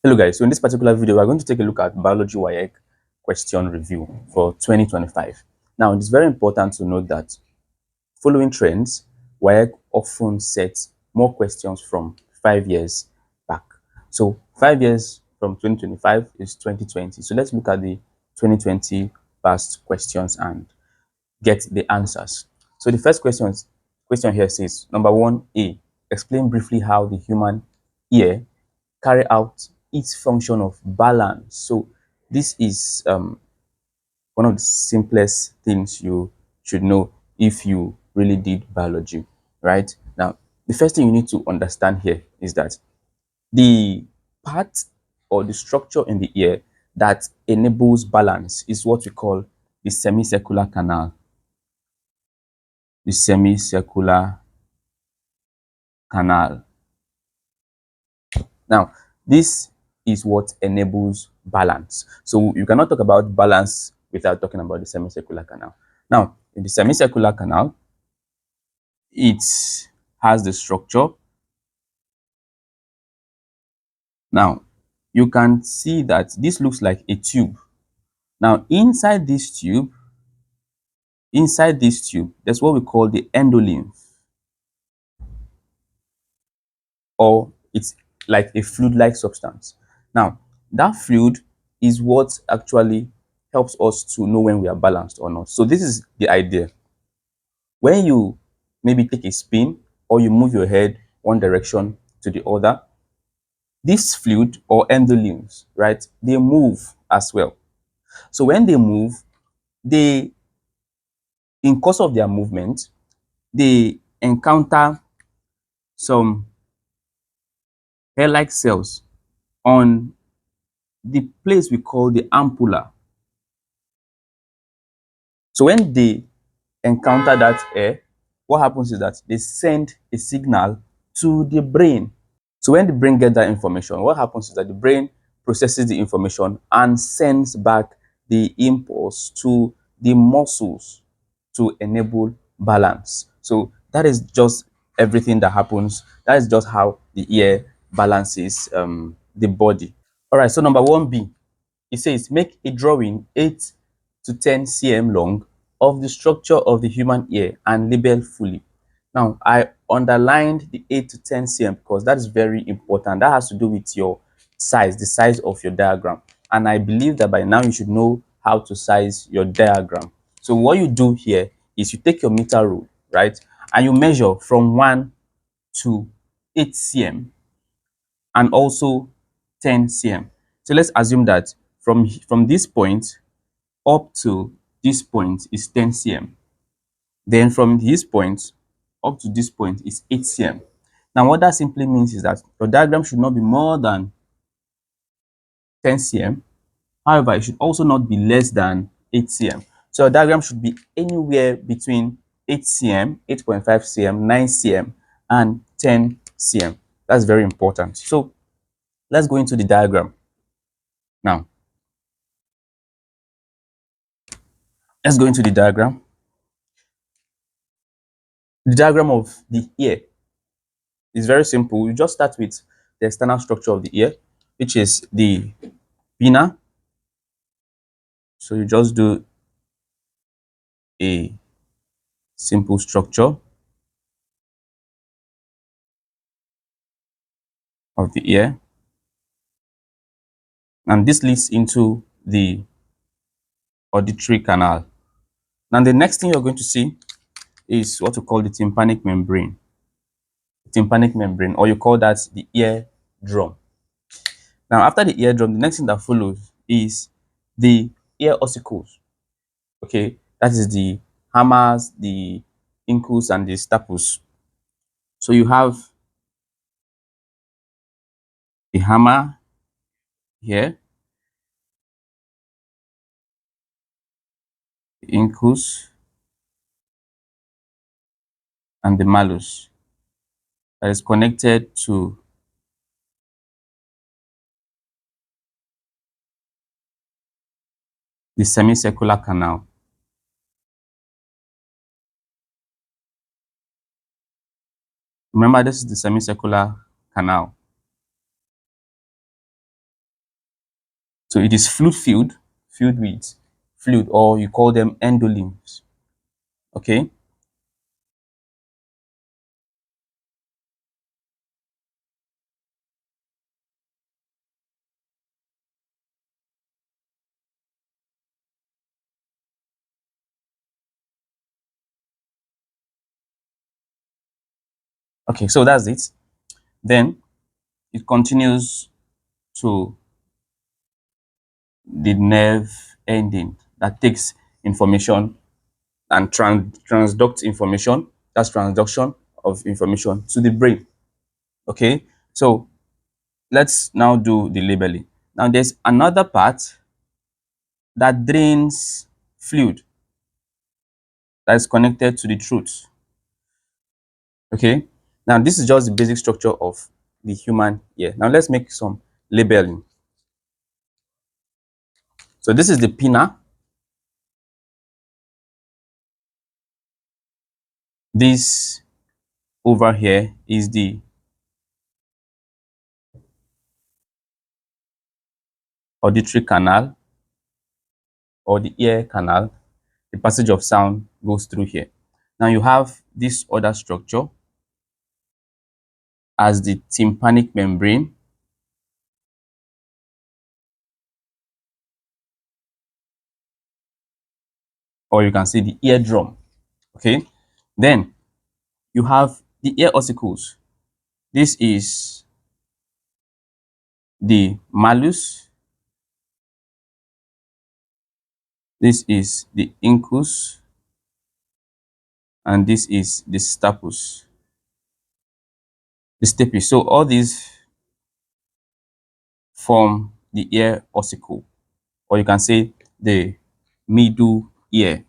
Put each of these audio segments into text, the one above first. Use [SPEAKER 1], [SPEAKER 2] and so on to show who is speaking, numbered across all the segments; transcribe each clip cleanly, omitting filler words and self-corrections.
[SPEAKER 1] Hello guys, so in this particular video, we're going to take a look at biology WAEC question review for 2025. Now, it's very important to note that following trends, WAEC often sets more questions from 5 years back. So 5 years from 2025 is 2020. So let's look at the 2020 past questions and get the answers. So the first question here says, number 1A, explain briefly how the human ear carry out its function of balance. So this is one of the simplest things you should know if you really did biology, right? Now, the first thing you need to understand here is that the part or the structure in the ear that enables balance is what we call the semicircular canal. The semicircular canal. Now, this is what enables balance. So you cannot talk about balance without talking about the semicircular canal. Now, in the semicircular canal, it has the structure. Now, you can see that this looks like a tube. Now, inside this tube, there's what we call the endolymph, or it's like a fluid-like substance. Now, that fluid is what actually helps us to know when we are balanced or not. So this is the idea. When you maybe take a spin or you move your head one direction to the other, this fluid or endolymphs, right, they move as well. So when they move, they, in course of their movement, they encounter some hair-like cells on the place we call the ampulla. So when they encounter that air, what happens is that they send a signal to the brain. So when the brain gets that information, what happens is that the brain processes the information and sends back the impulse to the muscles to enable balance. So that is just everything that happens. That is just how the ear balances the body. All right, so number 1B, it says make a drawing 8 to 10 cm long of the structure of the human ear and label fully. Now, I underlined the 8 to 10 cm because that is very important. That has to do with your size, the size of your diagram. And I believe that by now you should know how to size your diagram. So what you do here is you take your meter rule, right? And you measure from 1 to 8 cm and also 10 cm. So let's assume that from this point up to this point is 10 cm. Then from this point up to this point is 8 cm. Now what that simply means is that your diagram should not be more than 10 cm. However, it should also not be less than 8 cm. So your diagram should be anywhere between 8 cm, 8.5 cm, 9 cm, and 10 cm. That's very important. So let's go into the diagram now. Let's go into the diagram. The diagram of the ear is very simple. You just start with the external structure of the ear, which is the pinna. So you just do a simple structure of the ear. And this leads into the auditory canal. Now the next thing you're going to see is what we call the tympanic membrane. Tympanic membrane, or you call that the ear drum. Now after the eardrum, the next thing that follows is the ear ossicles. Okay, that is the hammers, the incus, and the staples. So you have the hammer here, the incus, and the malus that is connected to the semicircular canal. Remember, this is the semicircular canal. So it is filled with fluid, or you call them endolimbs. Okay. Okay, so that's it. Then it continues to the nerve ending that takes information and transduct information. That's transduction of information to the brain. Okay, so let's now do the labeling. Now there's another part that drains fluid that is connected to the truth. Okay, now this is just the basic structure of the human ear. Now let's make some labeling. So this is the pinna. This over here is the auditory canal or the ear canal. The passage of sound goes through here. Now you have this other structure as the tympanic membrane, or you can say the eardrum. Okay, then you have the ear ossicles. This is the malleus, this is the incus, and this is the stapes. The stapes. So all these form the ear ossicle, or you can say the middle ear.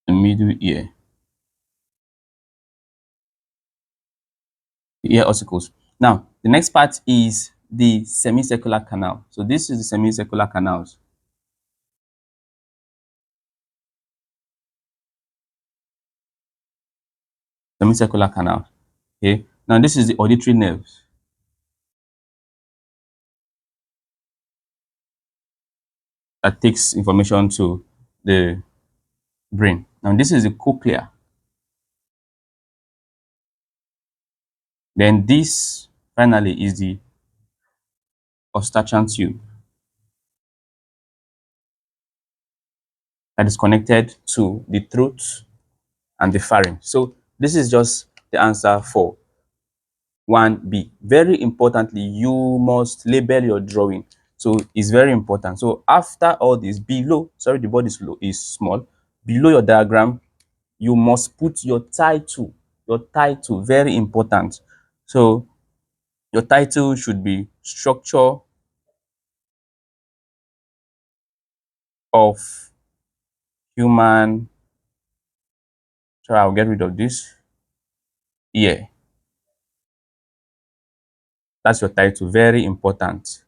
[SPEAKER 1] The middle ear. The ear ossicles. Now, the next part is the semicircular canal. So this is the semicircular canals. Semicircular canal. Okay. Now this is the auditory nerves that takes information to the brain. Now this is the cochlea. Then this finally is the eustachian tube that is connected to the throat and the pharynx. So this is just the answer for 1B. Very importantly, you must label your drawing. So it's very important. So after all this, below, sorry, the board is low, is small. Below your diagram, you must put your title. Your title, very important. So your title should be structure of human. Sorry, I'll get rid of this. Yeah, that's your title. Very important.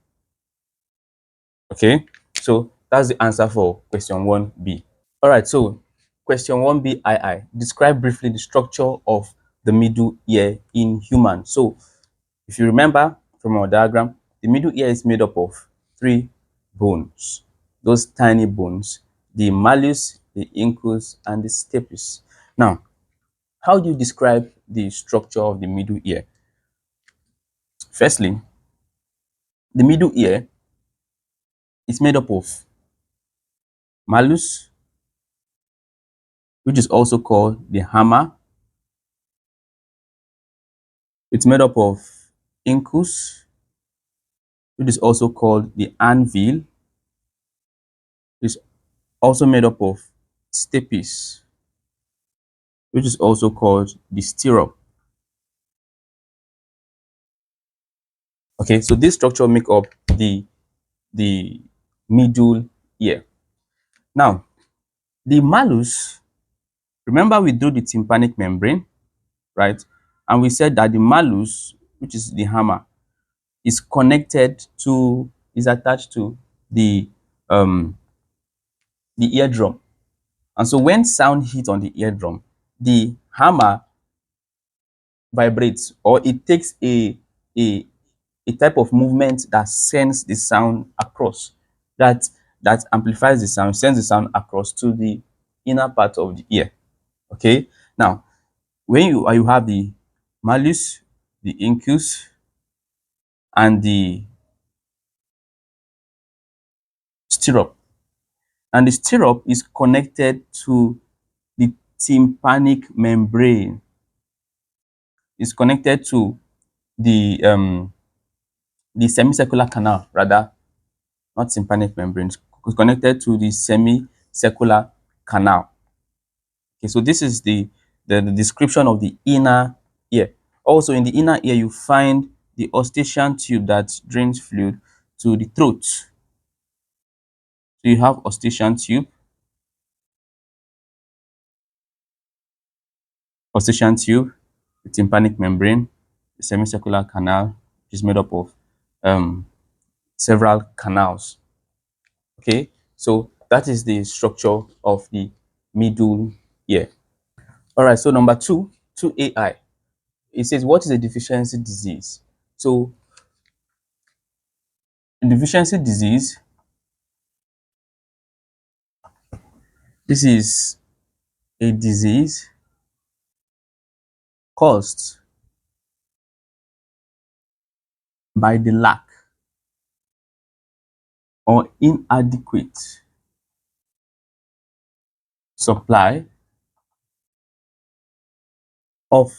[SPEAKER 1] Okay, so that's the answer for question 1B. All right, so question 1BII. Describe briefly the structure of the middle ear in human. So if you remember from our diagram, the middle ear is made up of three bones. Those tiny bones, the malleus, the incus, and the stapes. Now, how do you describe the structure of the middle ear? Firstly, the middle ear is made up of malleus, which is also called the hammer. It's made up of incus, which is also called the anvil. It's also made up of stapes, which is also called the stirrup. Okay, so this structure make up the middle ear. Now, the malleus, remember we drew the tympanic membrane, right? And we said that the malleus, which is the hammer, is connected to, is attached to um the eardrum. And so when sound hits on the eardrum, the hammer vibrates, or it takes a a type of movement that sends the sound across, that that amplifies the sound, sends the sound across to the inner part of the ear. Okay. Now, when you have the malleus, the incus, and the stirrup, and the stirrup is connected to the tympanic membrane. It's connected to the semicircular canal, rather, not tympanic membrane. It's connected to the semicircular canal. Okay, so this is the description of the inner ear. Also, in the inner ear, you find the eustachian tube that drains fluid to the throat. So you have eustachian tube, the tympanic membrane, the semicircular canal, which is made up of um, several canals. Okay, so that is the structure of the middle ear. All right, so number two, 2AI. It says, what is a deficiency disease? So, a deficiency disease, this is a disease caused by the lack or inadequate supply of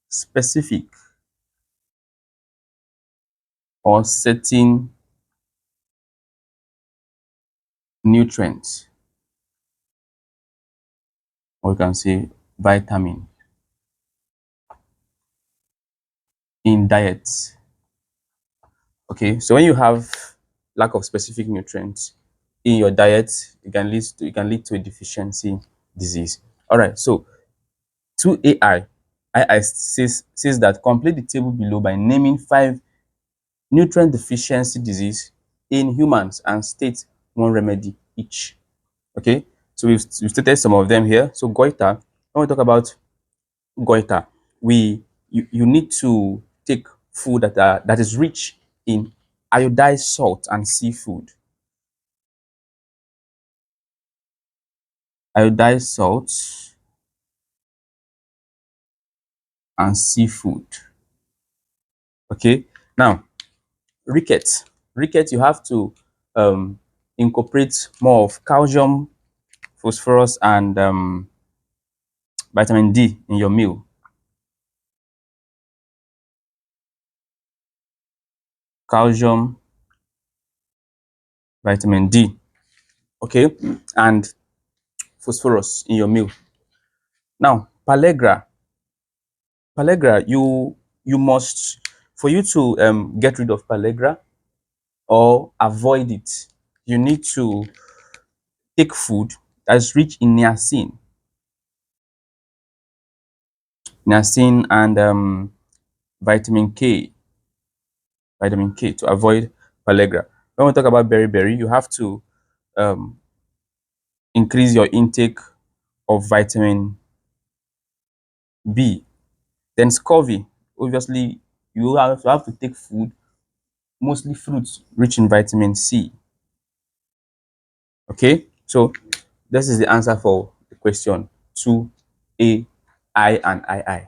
[SPEAKER 1] specific or certain nutrients, or you can say vitamin, in diets. Okay, so when you have lack of specific nutrients in your diet, it can lead to a deficiency disease. All right, so 2AI, AI says that complete the table below by naming 5 nutrient deficiency disease in humans and state one remedy each. Okay, so we've stated some of them here. So goiter, when we talk about goiter, you need to take food that is rich in iodized salt and seafood. Iodized salt and seafood. Okay, now rickets. Rickets, you have to um, incorporate more of calcium, phosphorus, and vitamin D in your meal. Calcium, vitamin D, okay, and phosphorus in your meal. Now, pellagra, you must, for you to get rid of pellagra or avoid it, you need to take food that's rich in niacin and vitamin K, to avoid pellagra. When we talk about beriberi, you have to um, increase your intake of vitamin B. Then scurvy, obviously, you have to take food, mostly fruits rich in vitamin C. Okay, so this is the answer for the question 2A, I, and II.